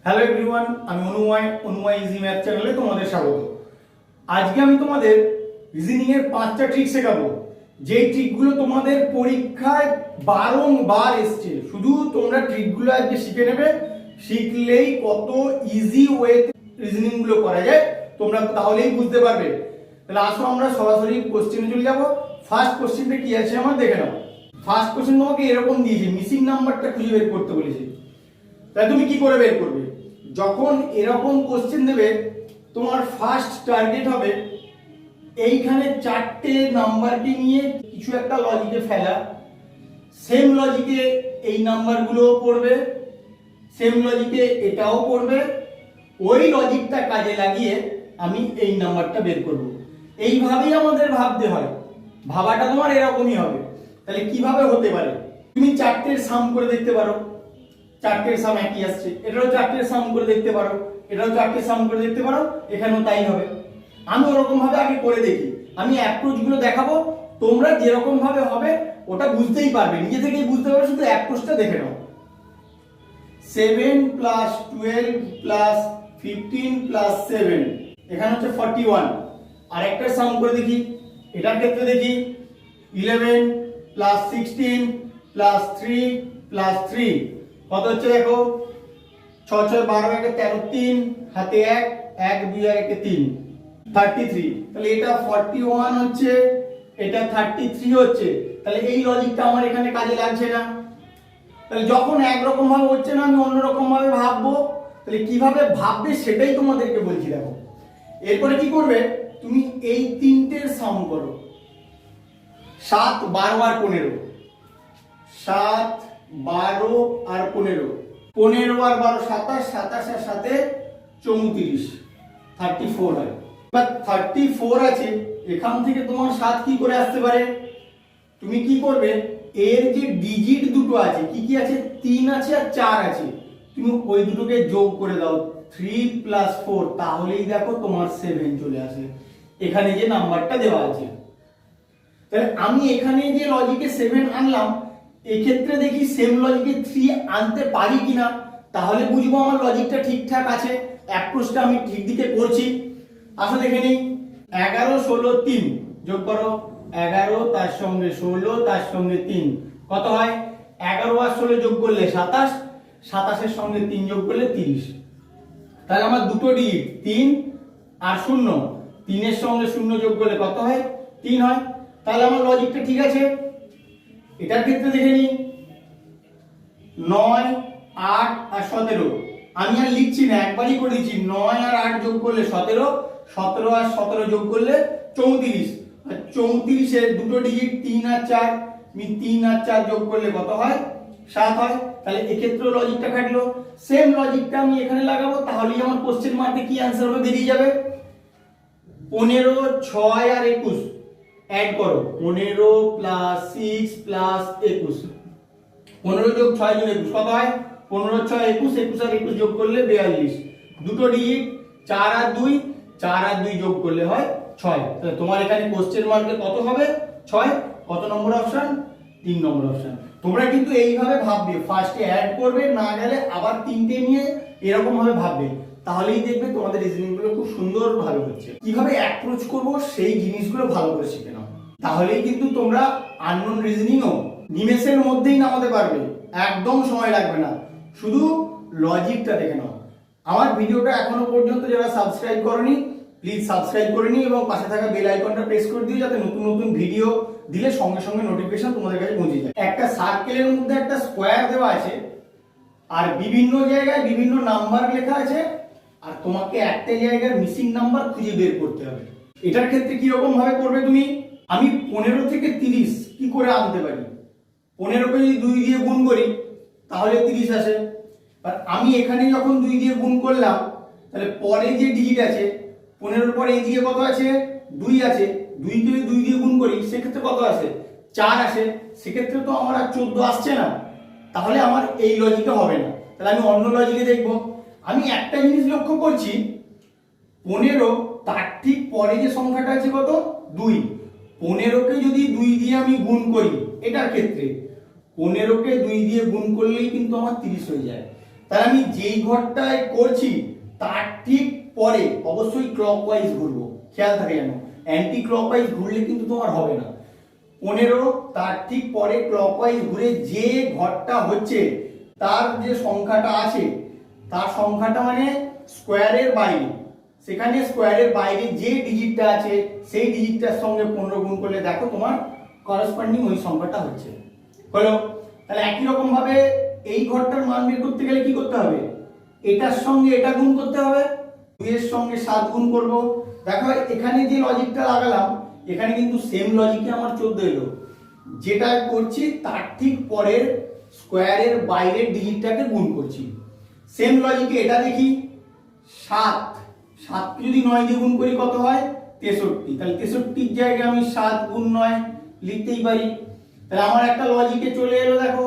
Hello everyone, আমি অনুময় easy math চ্যানেলে তোমাদের স্বাগত। আজকে আমি তোমাদের রিজনিং এর 5টা ট্রিক শেখাবো, যেই ট্রিকগুলো তোমাদের পরীক্ষায় বারংবার এসছে। শুধু তোমরা ট্রিকগুলো আজকে শিখে নেবে, শিখলেই কত ইজি ওয়েতে রিজনিং গুলো করা যায় তোমরা তাহলেই বুঝতে পারবে। তাহলে আসো আমরা সরাসরি কোশ্চেনে চলে যাবো। ফার্স্ট কোশ্চেনটা কি আছে আমার দেখে নাও। ফার্স্ট কোশ্চেন তোমাকে এরকম দিয়েছে, মিসিং নাম্বারটা খুঁজে বের করতে বলেছে। তাহলে তুমি কি করে বের করবে? যখন এরকম কোশ্চেন দেবে, তোমার ফার্স্ট টার্গেট হবে এইখানে চারটে নাম্বারকে নিয়ে কিছু একটা লজিকে ফেলা। সেম লজিকে এই নাম্বারগুলোও পড়বে, সেম লজিকে এটাও পড়বে। ওই লজিকটা কাজে লাগিয়ে আমি এই নাম্বারটা বের করব। এইভাবেই আমাদের ভাবতে হয়, ভাবাটা তোমার এরকমই হবে। তাহলে কিভাবে হতে পারে? তুমি চারটের সাম করে দেখতে পারো, চারটের সাম একই আসছে। এটাও চারটের সাম করে দেখতে পারো, এটাও চারটের সাম করে দেখতে পারো, এখানেও তাই হবে। আমি ওরকম ভাবে আগে করে দেখি, আমি অ্যাপ্রোচ গুলো দেখাবো, তোমরা যেরকম ভাবে হবে ওটা বুঝতেই পারবে, নিজে থেকেই বুঝতে পারবে। শুধু অ্যাপ্রোচটা দেখে নাও। 7 প্লাস 12 প্লাস 15 প্লাস 7, এখানে হচ্ছে 41। আর একটা সাম করে দেখি, এটার ক্ষেত্রে দেখি 11 প্লাস 16 প্লাস 3 প্লাস 3 কত হচ্ছে দেখো, 6 6 12 1 13 3 হাতে 1 1 2 আর 1 3 33। তাহলে এটা 41 হচ্ছে, এটা 33 হচ্ছে। তাহলে এই লজিকটা আমার এখানে কাজে লাগছে না। তাহলে যখন একরকম ভাবে হচ্ছে না, আমি অন্যরকম ভাবে ভাববো। তাহলে কিভাবে ভাববে সেটাই তোমাদেরকে বলছি। দেখো এরপরে কি করবে, তুমি এই তিনটের সাম করো। 7 12 আর 15, 7 12 আর 15, 15 আর 12 27, 27 আর 7 34, 34 হয়। বা 34 আছে, এখান থেকে তোমার 7 কি করে আসতে পারে? তুমি কি করবে, এর যে ডিজিট দুটো আছে, কি কি আছে, 3 আছে আর 4 আছে, তুমি ওই দুটোকে যোগ করে দাও, 3 প্লাস 4, তাহলেই দেখো তোমার 7 চলে আসে এখানে যে নাম্বারটা দেওয়া আছে। তাহলে আমি এখানে যে লজিকে 7 আনলাম, এক্ষেত্রে দেখি সেম লজিকে 3 আনতে পারি কিনা, তাহলে বুঝবো আমার লজিকটা ঠিকঠাক আছে, অ্যাপ্রোচটা আমি ঠিক দিকে করছি। আসো দেখে নিই। 11 16 3 যোগ করো, 11 তার সঙ্গে 16 তার সঙ্গে 3 কত হয়? 11 আর 16 যোগ করলে 27, 27 এর সঙ্গে 3 যোগ করলে 30। তাহলে আমার দুটো ডিজিট 3 আর 0, 3 এর সঙ্গে 0 যোগ করলে কত হয়? 3 হয়। তাহলে আমার লজিকটা ঠিক আছে। এটার ক্ষেত্রে দেখে নিই, 9 8 আর 17, আমি আর লিখছি না, একবারই করে দিচ্ছি। 9 আর 8 যোগ করলে 17, 17 আর 17 যোগ করলে 34, আর 34 এর দুটো ডিজিট 3 আর 4, আমি 3 আর 4 যোগ করলে কত হয়? 7 হয়। তাহলে এক্ষেত্রে লজিকটা খাটলো। সেম লজিকটা আমি এখানে লাগাবো, তাহলেই আমার কোশ্চেন মার্কে কি आंसर হবে বেরিয়ে যাবে। 15 6 আর 21 ऐड करो, 15 प्लस 6 प्लस 21, 15 যোগ 6 যোগ 21 কত হয়? 15 6 21, 21 আর 21 যোগ করলে 42, দুটো ডিজিট 4 আর 2, 4 আর 2 যোগ করলে হয় 6। তাহলে তোমার এখানে কোশ্চেন মার্কে কত হবে? 6। কত নম্বর অপশন? 3 নম্বর অপশন। তোমরা কিন্তু এইভাবে ভাববে, ফার্স্টে অ্যাড করবে, না গেলে আবার তিনটে নিয়ে এরকম ভাবে ভাববে, তাহলেই দেখবে তোমাদের রিজনিং গুলো খুব সুন্দর ভাবে হচ্ছে। কিভাবে অ্যাপ্রোচ করব সেই জিনিসগুলো ভালো করে শিখে নাও, তাহলেই কিন্তু তোমরা আননোন রিজনিংও নিমেষের মধ্যেই নামাতে পারবে, একদম সময় লাগবে না। শুধু লজিকটা দেখে নাও। আমার ভিডিওটা এখনো পর্যন্ত যারা সাবস্ক্রাইব করনি, প্লিজ সাবস্ক্রাইব করে নিও এবং পাশে থাকা বেল আইকনটা প্রেস করে দিও, যাতে নতুন নতুন ভিডিও দিলে সঙ্গে সঙ্গে নোটিফিকেশন তোমাদের কাছে পৌঁছে যায়। একটা সার্কেলের মধ্যে একটা স্কোয়ার দেওয়া আছে, আর বিভিন্ন জায়গায় বিভিন্ন নাম্বার লেখা আছে, আর তোমাকে একটা জায়গার মিসিং নাম্বার খুঁজে বের করতে হবে। এটার ক্ষেত্রে কি রকম ভাবে করবে তুমি? আমি 15 থেকে 30 কি করে আনতে পারি? 15 কে যদি 2 দিয়ে গুণ করি তাহলে 30 আসে। আর আমি এখানে যখন 2 দিয়ে গুণ করলাম, তাহলে পরে যে ডিজিট আছে 15 এর পরে এইদিকে কত আছে? 2 আছে। 2 কে 2 দিয়ে গুণ করি, সেক্ষেত্রে কত আসে? 4 আসে। সেক্ষেত্রে তো আমার আর 14 আসছে না, তাহলে আমার এই লজিকটা হবে না। তাহলে আমি অন্য লজিকে দেখব। আমি একটা জিনিস লক্ষ্য করছি, 15 তার ঠিক পরে যে সংখ্যাটা আছে কত? 2। 15 কে যদি 2 দিয়ে আমি গুণ করি, এটার ক্ষেত্রে 15 কে 2 দিয়ে গুণ করলেই কিন্তু আমার 30 হয়ে যায়। তাহলে আমি যেই ঘরটায় করছি তার ঠিক পরে অবশ্যই ক্লকওয়াইজ ঘুরবো, খেয়াল থাকে যেন, অ্যান্টি ক্লকওয়াইজ ঘুরলে কিন্তু তোমার হবে না। 15 তার ঠিক পরে ক্লকওয়াইজ ঘুরে যে ঘরটা হচ্ছে তার যে সংখ্যাটা আছে তার সংখ্যাটা মানে স্কোয়ারের বাইরে, সেখানে স্কোয়ারের বাইরে যে ডিজিটটা আছে সেই ডিজিটটার সঙ্গে 15 গুণ করলে দেখো তোমার করসপন্ডিং ওই সংখ্যাটা হচ্ছে। হলো? তাহলে একই রকম ভাবে এই ঘরটার মান বের করতে গেলে কি করতে হবে, এটার সঙ্গে এটা গুণ করতে হবে, 2 এর সঙ্গে 7 গুণ করব। দেখো এখানে যে লজিকটা লাগালাম এখানে কিন্তু সেম লজিকে আমার 14 এলো, যেটা করছি তার ঠিক পরের স্কোয়ারের বাইরের ডিজিটটাকে গুণ করছি। সেম লজিকে এটা দেখি, 7 কে যদি 9 দিয়ে গুণ করি কত হয় 63, তাহলে 63 এর জায়গায় আমি 7 গুণ 9 লিখতেই পারি। তাহলে আমার একটা লজিকে চলে এলো, দেখো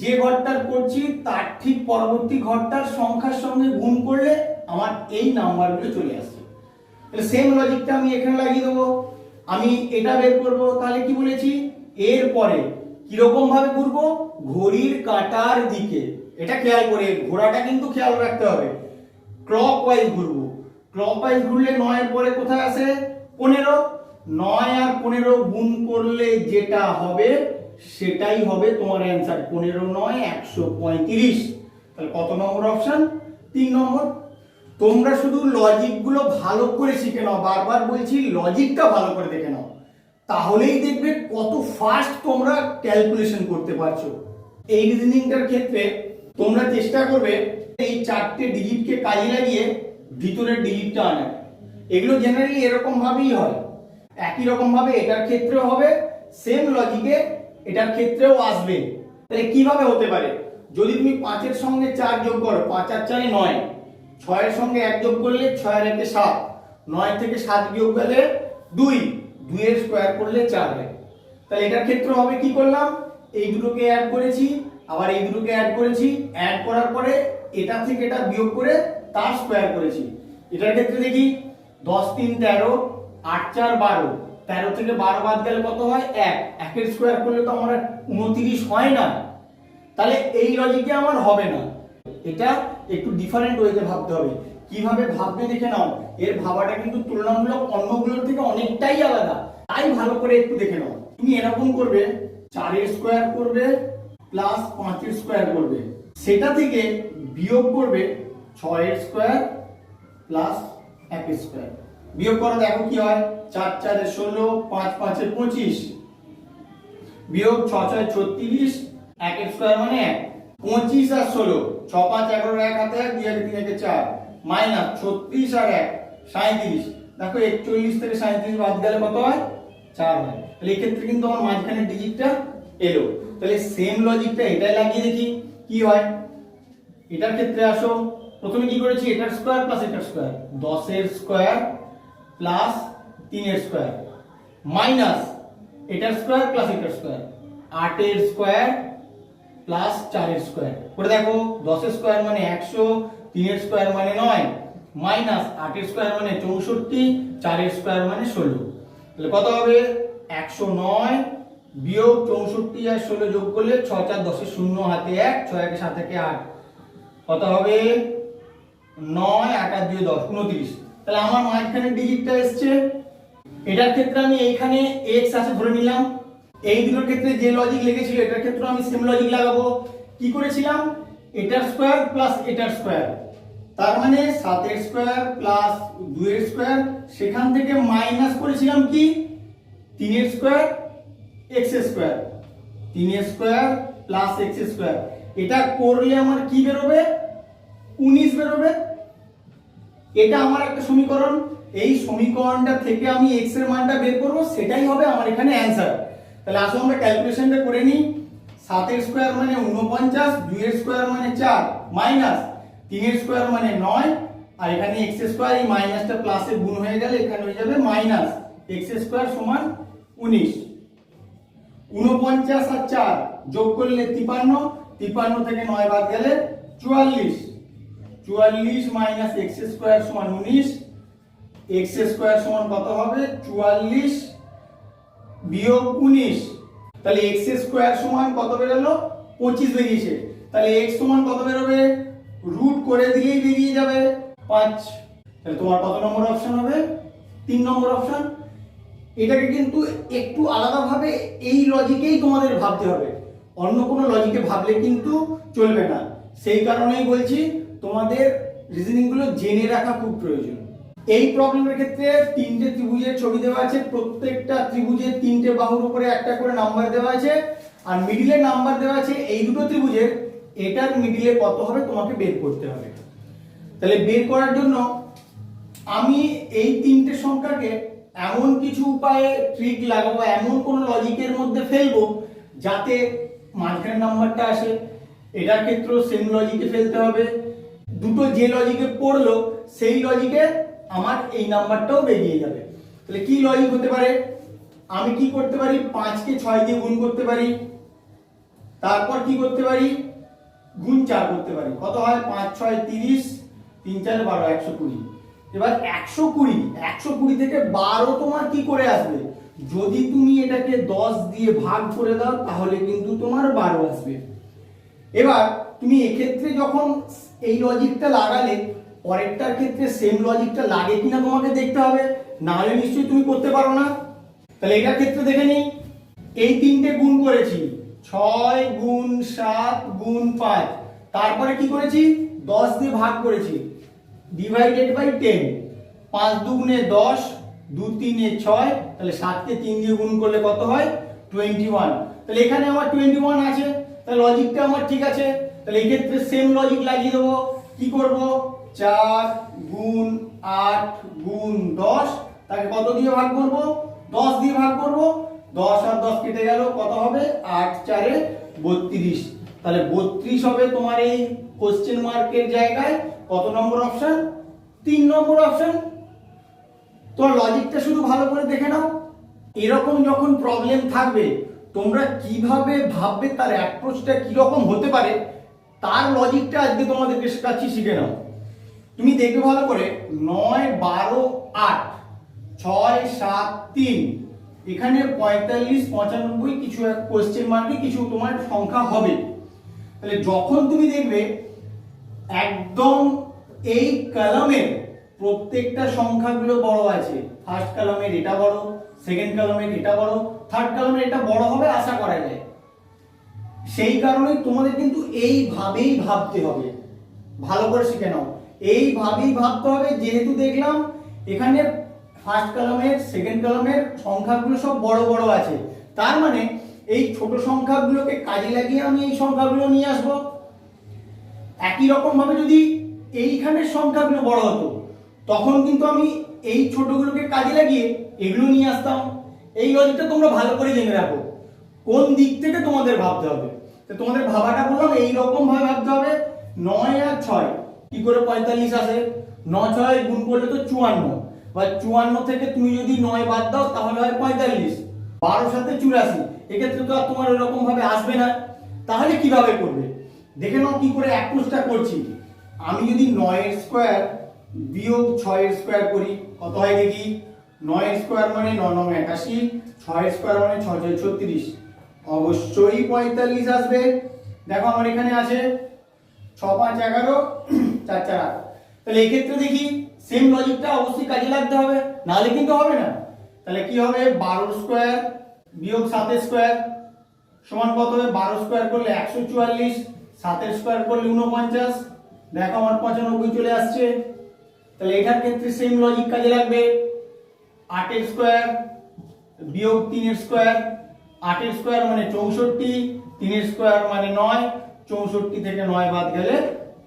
যে ঘরটার করছি তার ঠিক পরবর্তী ঘরটার সংখ্যার সঙ্গে গুণ করলে আমার এই নাম্বারগুলো চলে আসছে। তাহলে সেম লজিকটা আমি এখানে লাগিয়ে দেবো, আমি এটা বের করব। তাহলে কি বলেছি, এরপরে কিরকম ভাবে ঘুরবো, ঘড়ির কাঁটার দিকে, এটা খেয়াল করে, ঘোড়াটা কিন্তু খেয়াল রাখতে হবে, ক্লকওয়াইজ ঘুরবো। ক্লকওয়াইজ ঘুরলে 9 এর পরে কোথায় আসে 15, 9 আর 15 গুণ করলে যেটা হবে সেটাই হবে তোমার অ্যান্সার, 15 9 135। তাহলে কত নম্বর অপশন, 3 নম্বর। তোমরা শুধু লজিক গুলো ভালো করে শিখে নাও, বারবার বলছি লজিকটা ভালো করে দেখে নাও, তাহলেই দেখবে কত ফাস্ট তোমরা ক্যালকুলেশন করতে পারছো। এই রিজনিংটার ক্ষেত্রে তোমরা চেষ্টা করবে এই 4টে ডিজিটকে কাজে লাগিয়ে ভিতরের ডিজিটটা আনা। এগুলো জেনারেলি এরকম ভাবেই হয়, একই রকম ভাবে এটার ক্ষেত্রেও হবে, সেম লজিকে এটার ক্ষেত্রেও আসবে। তাহলে কিভাবে হতে পারে, যদি তুমি 5 এর সঙ্গে 4 যোগ করো, 5 আর 4 9, 6 এর সঙ্গে 1 যোগ করলে 6 আর 1 7, 9 থেকে 7 বিয়োগ গেলে 2, 2 এর স্কয়ার করলে 4 হয়। তাহলে এটার ক্ষেত্রে হবে কি করলাম, এই দুটোকে অ্যাড করেছি, আবার এই দুটোকে অ্যাড করেছি, অ্যাড করার পরে এটা থেকে এটা বিয়োগ করে তার স্কয়ার করেছি। এটার ক্ষেত্রে দেখি 10 3 13, 8 4 12, 13 থেকে 12 বাদ গেলে কত হয় 1, 1 এর স্কয়ার করলে তো আমার 29 হয় না। তাহলে এই লজিকে আমার হবে না, এটা একটু ডিফারেন্ট ওয়েতে ভাবতে হবে। কিভাবে ভাববে দেখে নাও, এর ভাবাটা কিন্তু তুলনামূলক অন্যগুলোর থেকে অনেকটাই আলাদা, তাই ভালো করে একটু দেখে নাও। তুমি এরকম করবে, 4 এর স্কয়ার করবে প্লাস 5 এর স্কয়ার করবে, সেটা থেকে বিয়োগ করবে 6 এর স্কয়ার প্লাস 1 এর স্কয়ার। বিয়োগ করো, দেখো কি হয়, 4 4 এ 16, 5 5 এ 25, বিয়োগ 6 6 এ 36, 1 এর স্কয়ার মানে 1, 25 আর 16, 6 5 11 1 হাতে 1, 2 3 1 4, মাইনাস 36 আর 1 37। দেখো 41 থেকে 37 বাদ গেলে কত হয় 4 হয়। তাহলে এই ক্ষেত্রে কিন্তু আমার মাঝখানে ডিজিটটা এলো। তাহলে সেম লজিকটা এটাই লাগিয়ে দেখি কি হয়। এটার ক্ষেত্রে আসো, প্রথমে কি করেছি, এটার স্কয়ার প্লাস এটার স্কয়ার, 10 এর স্কয়ার প্লাস 3 এর স্কয়ার, মাইনাস এটার স্কয়ার প্লাস এটার স্কয়ার, 8 এর স্কয়ার প্লাস 4 এর স্কয়ার করে দেখো, 10 এর স্কয়ার মানে 100, 3 এর স্কয়ার মানে 9, মাইনাস 8 এর স্কয়ার মানে 64, 4 এর স্কয়ার মানে 16। তাহলে কত হবে 109 বিয়োগ 64 আর 16 যোগ করলে 6 4 10 এর 0 হাতে 1, 6 1 7 1 8, কত হবে 9 8 আর 2 10, 29। তাহলে আমার মাঝখানে ডিজিটটা এসছে। এটার ক্ষেত্রে আমি এইখানে x আছে ধরে নিলাম, এই দুটোর ক্ষেত্রে যে লজিক লেগেছিল এটার ক্ষেত্রে আমি সেম লজিক লাগাবো। কি করেছিলাম, এটার স্কয়ার প্লাস এটার স্কয়ার, তার মানে 7 এর স্কয়ার প্লাস 2 এর স্কয়ার, সেখান থেকে মাইনাস করেছিলাম কি 3 এর স্কয়ার x এর স্কয়ার, 3 এর স্কয়ার প্লাস x এর স্কয়ার। এটা করলে আমার কি বেরোবে 19 বেরোবে। এটা আমার একটা সমীকরণ, এই সমীকরণটা থেকে আমি x এর মানটা বের করব, সেটাই হবে আমার এখানে অ্যানসার। তাহলে আসো আমরা ক্যালকুলেশনটা করে নিই। 7 এর স্কয়ার মানে 49, 2 এর স্কয়ার মানে 4, মাইনাস 3 এর স্কয়ার মানে 9, আর এখানে x এর স্কয়ার, এই মাইনাসটা প্লাসে গুণ হয়ে গেলে এখানে হয়ে যাবে মাইনাস x এর স্কয়ার সমান 19। 49 আর 4 যোগ করলে 53, 53 থেকে 9 বাদ গেলে 44, 44 মাইনাস x এর স্কয়ার সমান 19, x এর স্কয়ার সমান কত হবে 44 বিয়োগ 19। তাহলে x এর স্কয়ার সমান কত বেরোলো 25 বেরিয়েছে। তাহলে x সমান কত বেরোবে রুট করে দিলেই বেরিয়ে যাবে 5। তাহলে তোমার কত নম্বর অপশন হবে? 3 নম্বর অপশন। এটাকে কিন্তু একটু আলাদাভাবে এই লজিকেই তোমাদের ভাবতে হবে, অন্য কোনো লজিকে ভাবলে কিন্তু চলবে না। সেই কারণেই বলছি তোমাদের রিজনিং গুলো জেনে রাখা খুব প্রয়োজন। এই প্রবলেমের ক্ষেত্রে 3টে ত্রিভুজের ছবি দেওয়া আছে, প্রত্যেকটা ত্রিভুজের 3টে বাহুর উপরে একটা করে নাম্বার দেওয়া আছে, আর মিডিলে নাম্বার দেওয়া আছে এই দুটো ত্রিভুজের, এটার মিডিলে কত হবে তোমাকে বের করতে হবে। তাহলে বের করার জন্য আমি এই 3টে সংখ্যাকে এমন কিছু উপায়ে ট্রিক লাগাবো, এমন কোন লজিকের মধ্যে ফেলবো যাতে মাঝখানের নাম্বারটা আসে। এটার ক্ষেত্রেও সেম লজিকে ফেলতে হবে, দুটো যে লজিকে পড়লো সেই লজিকে আমার এই নাম্বারটাও বেরিয়ে যাবে। তাহলে কি লজিক হতে পারে? আমি কি করতে পারি? 5 কে 6 দিয়ে গুণ করতে পারি, তারপর কি করতে পারি? গুণ 4 করতে পারি। কত হয়? 5 6 30, 3 4 12, 120। এবার 120 থেকে 12 তোমার কি করে আসবে? যদি তুমি এটাকে 10 দিয়ে ভাগ করে দাও তাহলে কিন্তু তোমার 12 আসবে। এবার তুমি এক্ষেত্রে যখন এই লজিকটা লাগালে, পরেরটার ক্ষেত্রে সেম লজিকটা লাগে কিনা তোমাকে দেখতে হবে, না হলে নিশ্চয়ই তুমি করতে পারো না। তাহলে এটার ক্ষেত্রে দেখে নিই, এই 3টে গুণ করেছি, 6 গুণ 7 গুণ 5, তারপরে কি করেছি? 10 দিয়ে ভাগ করেছি, ডিভাইডেড বাই 10, 5 দুগুণে 10, 2 3 6, তাহলে 7 কে 3 দিয়ে গুণ করলে কত হয়? 21। তাহলে এখানে আমার 21 আছে, তাহলে লজিকটা আমার ঠিক আছে। তাহলে এই ক্ষেত্রে সেম লজিক লাগিয়ে দেবো। কি করব? 4 গুণ 8 গুণ 10, তাকে কত দিয়ে ভাগ করব? 10 দিয়ে ভাগ করব। 10 আর 10 কেটে গেল, কত হবে? 8 4 32। তাহলে 32 হবে তোমার এই কোশ্চেন মার্কের জায়গায় কত নম্বর অপশন? 3 নম্বর অপশন। তোমার লজিকটা শুধু ভালো করে দেখে নাও। এরকম যখন প্রবলেম থাকবে তোমরা কিভাবে ভাববে, তার অ্যাপ্রোচটা কি রকম হতে পারে, তার লজিকটা আজকে তোমাদেরকে শেখাচ্ছি, শিখে নাও। তুমি দেখবে ভালো করে, 9 12 8, 6 7 3, এখানে 45 95 কিছু এক কোশ্চেন মার্কে কিছু তোমার সংখ্যা হবে। তাহলে যখন তুমি দেখবে একদম এই কলামের প্রত্যেকটা সংখ্যাগুলো বড় আছে, ফার্স্ট কলামের এটা বড়, সেকেন্ড কলামের এটা বড়, থার্ড কলামের এটা বড় হবে আশা করা যায়। সেই কারণে তোমাদের কিন্তু এইভাবেই ভাবতে হবে, ভালো করে শিখে নাও। এইভাবেই ভাবতে হবে, যেহেতু দেখলাম এখানে ফার্স্ট কলামের সেকেন্ড কলামের সংখ্যাগুলো সব বড় বড় আছে, তার মানে এই ছোট সংখ্যাগুলোকে কাজে লাগিয়ে আমি এই সংখ্যাগুলো নিয়ে আসবো। একই রকম ভাবে যদি এইখানের সংখ্যাগুলো বড় হতো তখন কিন্তু আমি এই ছোটগুলোকে কাজে লাগিয়ে এগুলো নিয়ে আসতাম। এই লজিকটা তোমরা ভালো করে জেনে রাখো, কোন দিক থেকে তোমাদের ভাবতে হবে। তো তোমাদের ভাবাটা বললাম এই রকম ভাবে ভাবতে হবে। 9 আর 6 কি করে 45 আসে? 9 6 গুণ করলে তো 54, বা 54 থেকে তুমি যদি 9 বাদ দাও তাহলে হয় 45, 12 সাথে 84, এক্ষেত্রে তো আর তোমার এরকম ভাবে আসবে না। তাহলে কিভাবে করবে দেখে নাও কি করে অ্যাপ্রোচটা করছি। আমি যদি 9 এর স্কয়ার বিয়োগ 6 এর স্কয়ার করি কত হয় দেখি? 9 এর স্কয়ার মানে 9 9 81, 6 এর স্কয়ার মানে 6 6 36, অবশ্যই 45 আসবে। দেখো আমার এখানে আছে 6 5 11, 4 4 8। তাহলে এই ক্ষেত্রে দেখি সেম লজিকটা অবশ্যই কাজে লাগতে হবে, না হলে কিন্তু হবে না। তাহলে কি হবে? 12 স্কয়ার বিয়োগ 7 এর স্কয়ার সমান কত হবে? 12 স্কয়ার করলে 144, 7 এর স্কয়ার করলে 49, দেখো আমার 95 চলে আসছে। তাহলে এটার ক্ষেত্রে সেম লজিক কাজে লাগবে। 8 এর স্কয়ার বিয়োগ 3 এর স্কয়ার, 8 এর স্কয়ার মানে 64, 3 এর স্কয়ার মানে 9, 64 থেকে 9 বাদ গেলে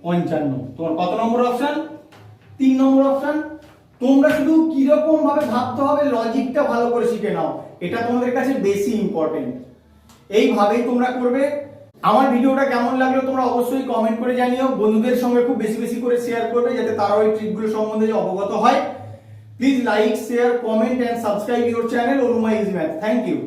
55। তোমার কত নম্বর অপশন? 3 নম্বর অপশন। তোমরা শুধু কি রকম ভাবে ভাবতে হবে লজিকটা ভালো করে শিখে নাও, এটা তোমাদের কাছে বেশি ইম্পর্টেন্ট। এইভাবেই তোমরা করবে। আমার ভিডিওটা কেমন লাগলো তোমরা অবশ্যই কমেন্ট করে জানিও, বন্ধুদের সঙ্গে খুব বেশি বেশি করে শেয়ার করবে যাতে তারাও এই ট্রিকগুলো সম্বন্ধে অবগত হয়। Please like, share, comment and subscribe your channel Anuma easy math. Thank you.